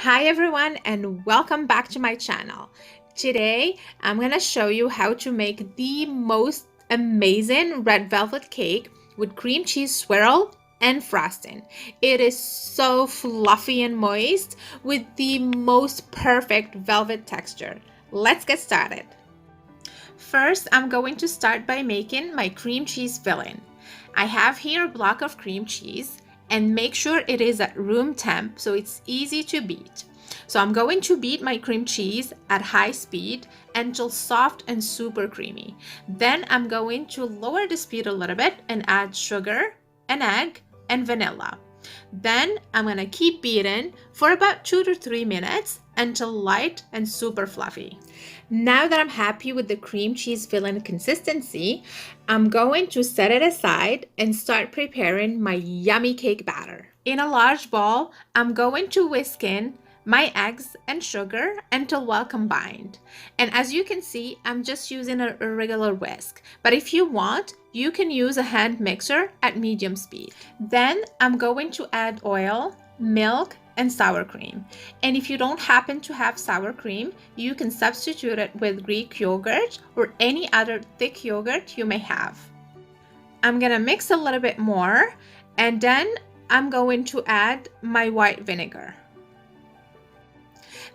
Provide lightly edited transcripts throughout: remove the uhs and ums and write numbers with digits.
Hi everyone and welcome back to my channel. Today I'm going to show you how to make the most amazing red velvet cake with cream cheese swirl and frosting. It is so fluffy and moist with the most perfect velvet texture. Let's get started. First, I'm going to start by making my cream cheese filling. I have here a block of cream cheese and make sure it is at room temp so it's easy to beat. So I'm going to beat my cream cheese at high speed until soft and super creamy. Then I'm going to lower the speed a little bit and add sugar, an egg, and vanilla. Then I'm going to keep beating for about 2 to 3 minutes until light and super fluffy. Now that I'm happy with the cream cheese filling consistency, I'm going to set it aside and start preparing my yummy cake batter. In a large bowl, I'm going to whisk in my eggs and sugar until well combined. And as you can see, I'm just using a regular whisk. But if you want, you can use a hand mixer at medium speed. Then I'm going to add oil, milk, and sour cream. And if you don't happen to have sour cream, you can substitute it with Greek yogurt or any other thick yogurt you may have. I'm gonna mix a little bit more and then I'm going to add my white vinegar.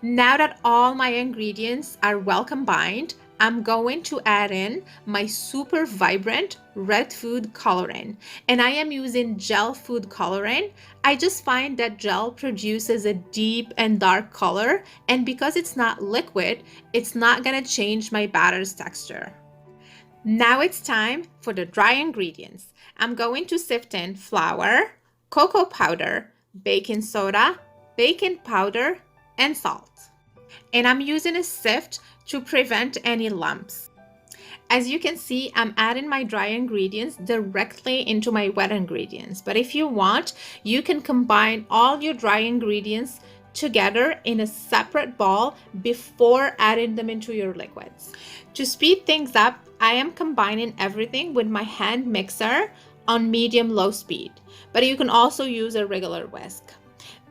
Now that all my ingredients are well combined, I'm going to add in my super vibrant red food coloring, and I am using gel food coloring. I just find that gel produces a deep and dark color, and because it's not liquid, it's not gonna change my batter's texture. Now it's time for the dry ingredients. I'm going to sift in flour, cocoa powder, baking soda, baking powder, and salt. And I'm using a sift to prevent any lumps. As you can see, I'm adding my dry ingredients directly into my wet ingredients. But if you want, you can combine all your dry ingredients together in a separate bowl before adding them into your liquids. To speed things up, I am combining everything with my hand mixer on medium-low speed, but you can also use a regular whisk.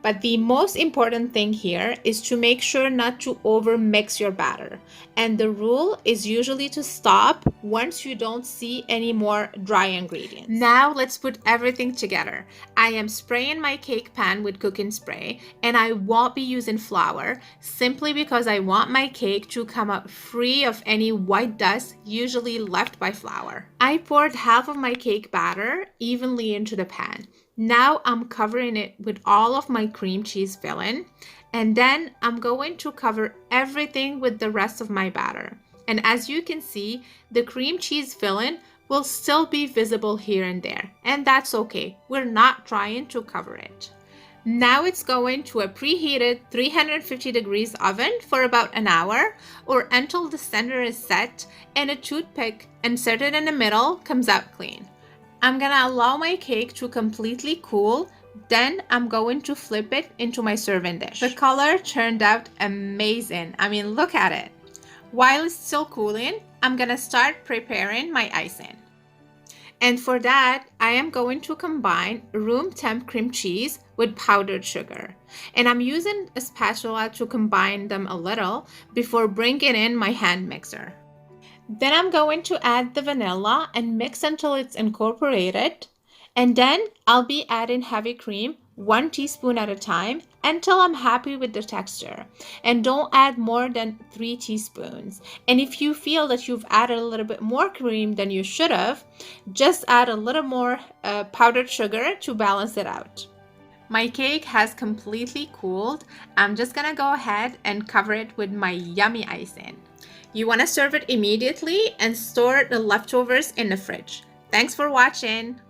But the most important thing here is to make sure not to over mix your batter. And the rule is usually to stop once you don't see any more dry ingredients. Now let's put everything together. I am spraying my cake pan with cooking spray, and I won't be using flour simply because I want my cake to come out free of any white dust usually left by flour. I poured half of my cake batter evenly into the pan. Now I'm covering it with all of my cream cheese filling, and then I'm going to cover everything with the rest of my batter. And as you can see, the cream cheese filling will still be visible here and there, and that's okay. We're not trying to cover it. Now it's going to a preheated 350 degrees oven for about an hour or until the center is set and a toothpick inserted in the middle comes out clean. I'm gonna allow my cake to completely cool, then I'm going to flip it into my serving dish. The color turned out amazing. I mean, look at it. While it's still cooling, I'm gonna start preparing my icing. And for that, I am going to combine room temp cream cheese with powdered sugar. And I'm using a spatula to combine them a little before bringing in my hand mixer. Then I'm going to add the vanilla and mix until it's incorporated. And then I'll be adding heavy cream 1 teaspoon at a time until I'm happy with the texture. And don't add more than 3 teaspoons. And if you feel that you've added a little bit more cream than you should have, just add a little more powdered sugar to balance it out. My cake has completely cooled. I'm just gonna go ahead and cover it with my yummy icing. You want to serve it immediately and store the leftovers in the fridge. Thanks for watching.